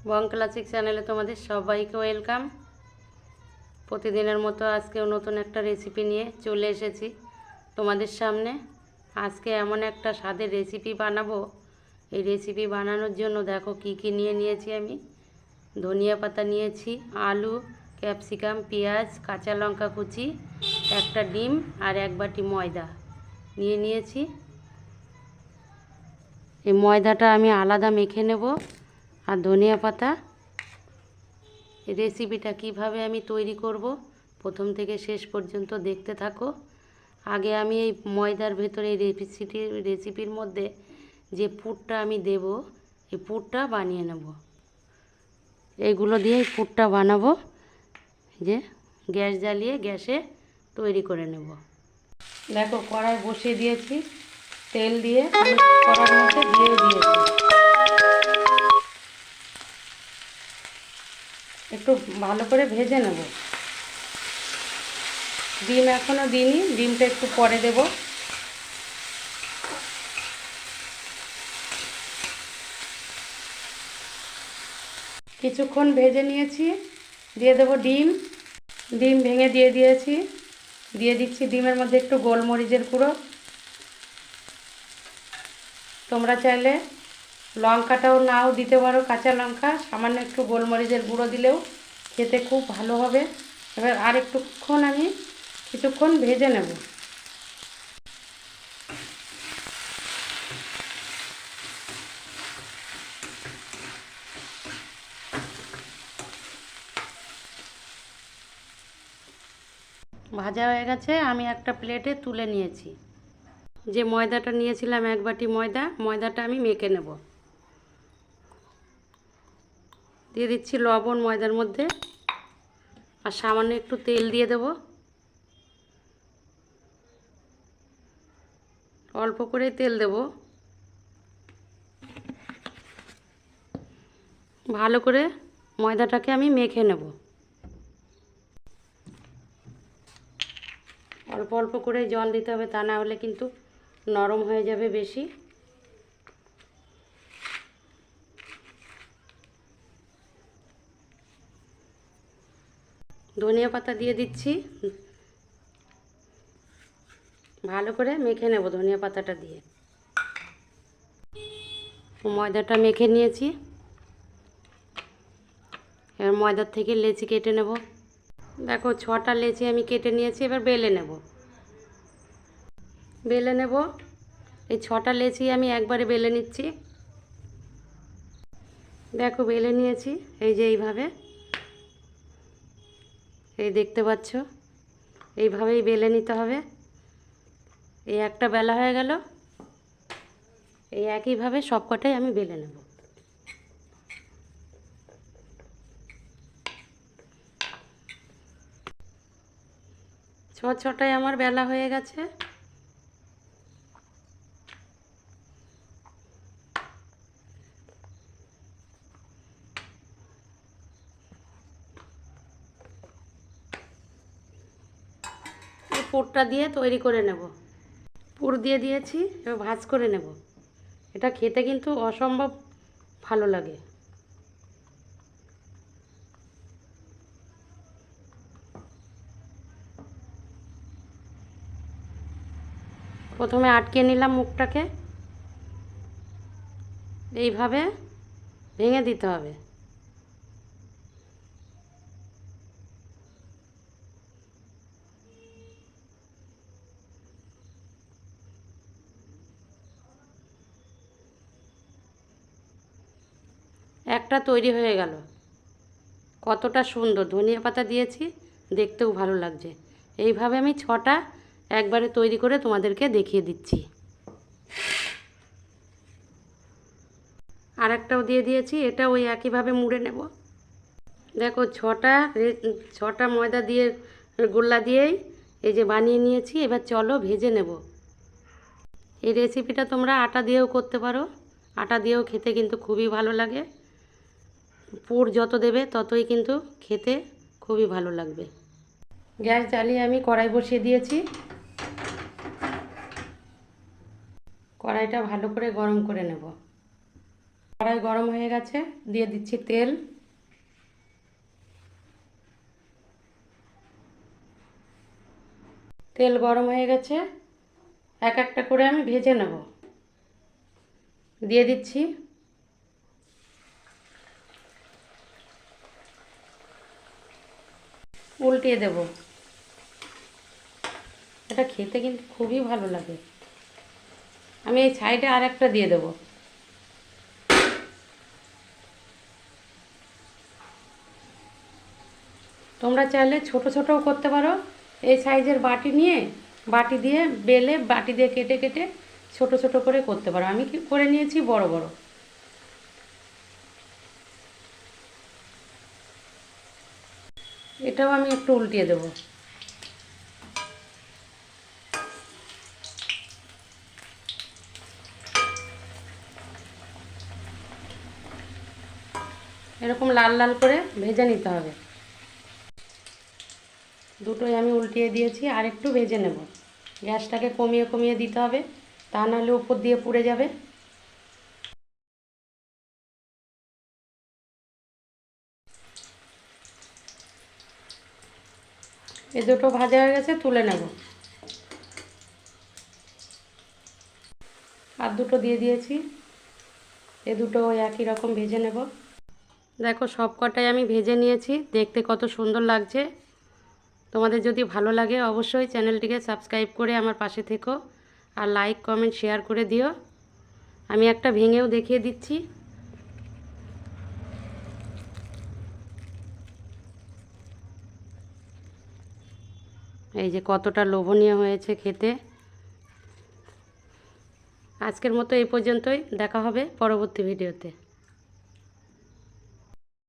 বং classic চ্যানেলে তোমাদের সবাইকে ওয়েলকাম। প্রতিদিনের মতো আজকেও নতুন একটা রেসিপি নিয়ে চলে এসেছি তোমাদের সামনে। আজকে এমন একটা স্বাদের রেসিপি বানাবো। এই রেসিপি বানানোর জন্য দেখো কি কি নিয়েছি আমি। ধনিয়া পাতা নিয়েছি, আলু, ক্যাপসিকাম, পেঁয়াজ, কাঁচা লঙ্কা কুচি, একটা ডিম আর এক বাটি ময়দা নিয়েছি। এই ময়দাটা আমি আলাদা মেখে নেব। আর ধনিয়া পাতা। এই রেসিপিটা কিভাবে আমি তৈরি করব প্রথম থেকে শেষ পর্যন্ত দেখতে থাকো। আগে আমি এই ময়দার ভেতরে এই রেসিপির মধ্যে যে পুরটা আমি দেব, এই পুরটা বানিয়ে নেব। এইগুলো দিয়ে এই পুরটা বানাবো। যে গ্যাস জ্বালিয়ে গ্যাসে তৈরি করে নেব। দেখো কড়াই বসিয়ে দিয়েছি, তেল দিয়ে আমি কড়ার মধ্যে দিয়েও দিয়েছি। একটু ভালো করে ভেজে নেব। ডিম এখনও দিইনি, ডিমটা একটু পরে দেব। কিছুক্ষণ ভেজে নিয়েছি, দিয়ে দেব ডিম। ডিম ভেঙে দিয়ে দিয়েছি। দিয়ে দিচ্ছি ডিমের মধ্যে একটু গোলমরিচের গুঁড়ো। তোমরা চাইলে লঙ্কাটাও নাও দিতে পারো, কাঁচা লঙ্কা, সামান্য একটু গোলমরিচের গুঁড়ো দিলেও খেতে খুব ভালো হবে। এবার আর একটুক্ষণ আমি কিছুক্ষণ ভেজে নেব। ভাজা হয়ে গেছে, আমি একটা প্লেটে তুলে নিয়েছি। যে ময়দাটা নিয়েছিলাম এক বাটি ময়দাটা আমি মেখে নেব। দিয়ে দিচ্ছি লবণ ময়দার মধ্যে, আর সামান্য একটু তেল দিয়ে দেব। অল্প করে তেল দেব। ভালো করে ময়দাটাকে আমি মেখে নেব। অল্প অল্প করে জল দিতে হবে, তা না হলে কিন্তু নরম হয়ে যাবে বেশি। ধনিয়া পাতা দিয়ে দিচ্ছি। ভালো করে মেখে নেব ধনিয়া পাতাটা দিয়ে। ময়দাটা মেখে নিয়েছি। এবার ময়দার থেকে লেচি কেটে নেব। দেখো 6টা লেচি আমি কেটে নিয়েছি। এবার বেলে নেব। এই 6টা লেচি আমি একবারে বেলে নিচ্ছি। দেখো বেলে নিয়েছি, এই যে এইভাবে, এই দেখতে পাচ্ছ, এইভাবেই বেলে নিতে হবে। এই একটা বেলা হয়ে গেল। এই একইভাবে সবকটাই আমি বেলে নেব। ছটায় আমার বেলা হয়ে গেছে। পুরটা দিয়ে তৈরি করে নেব। পুর দিয়ে দিয়েছি, এবার ভাজ করে নেব। এটা খেতে কিন্তু অসম্ভব ভালো লাগে। প্রথমে আটকে নিলাম মুখটাকে, এইভাবে ভেঙে দিতে হবে। একটা তৈরি হয়ে গেল। কতটা সুন্দর ধনিয়া পাতা দিয়েছি, দেখতেও ভালো লাগছে। এইভাবে আমি 6টা একবারে তৈরি করে তোমাদেরকে দেখিয়ে দিচ্ছি। আর একটাও দিয়ে দিয়েছি, এটা ওই একইভাবে মুড়ে নেব। দেখো 6টা ময়দা দিয়ে গোল্লা দিয়েই এই যে বানিয়ে নিয়েছি। এবার চলো ভেজে নেব। এই রেসিপিটা তোমরা আটা দিয়েও করতে পারো। আটা দিয়েও খেতে কিন্তু খুবই ভালো লাগে। পুর যত দেবে ততই কিন্তু খেতে খুবই ভালো লাগবে। গ্যাস জ্বালিয়ে আমি কড়াই বসিয়ে দিয়েছি। কড়াইটা ভালো করে গরম করে নেব। কড়াই গরম হয়ে গেছে, দিয়ে দিচ্ছি তেল। তেল গরম হয়ে গেছে, এক একটা করে আমি ভেজে নেব। দিয়ে দিচ্ছি উল্টিয়ে দেব। এটা খেতে কিন্তু খুবই ভালো লাগে। আমি এই সাইডে আর একটা দিয়ে দেব। তোমরা চাইলে ছোট ছোটও করতে পারো। এই সাইজের বাটি নিয়ে, বাটি দিয়ে বেলে, বাটি দিয়ে কেটে কেটে ছোট ছোট করে করতে পারো। আমি কি করে নিয়েছি বড় বড়। এটাও আমি একটু উল্টিয়ে দেব। এরকম লাল লাল করে ভেজে নিতে হবে। দুটোই আমি উল্টিয়ে দিয়েছি, আর একটু ভেজে নেব। গ্যাসটাকে কমিয়ে কমিয়ে দিতে হবে, তা নাহলে উপর দিয়ে পুড়ে যাবে। এই দুটো ভাজা হয়ে গেছে, তুলে নেব। আর দুটো দিয়ে দিয়েছি, এ দুটো ওই একই রকম ভেজে নেব। দেখো সব কটাই আমি ভেজে নিয়েছি, দেখতে কত সুন্দর লাগছে। তোমাদের যদি ভালো লাগে অবশ্যই চ্যানেলটিকে সাবস্ক্রাইব করে আমার পাশে থেকো, আর লাইক কমেন্ট শেয়ার করে দিও। আমি একটা ভেঙেও দেখিয়ে দিচ্ছি। এই যে কতটা লোভনীয় হয়েছে খেতে। আজকের মতো এই পর্যন্তই, দেখা হবে পরবর্তী ভিডিওতে।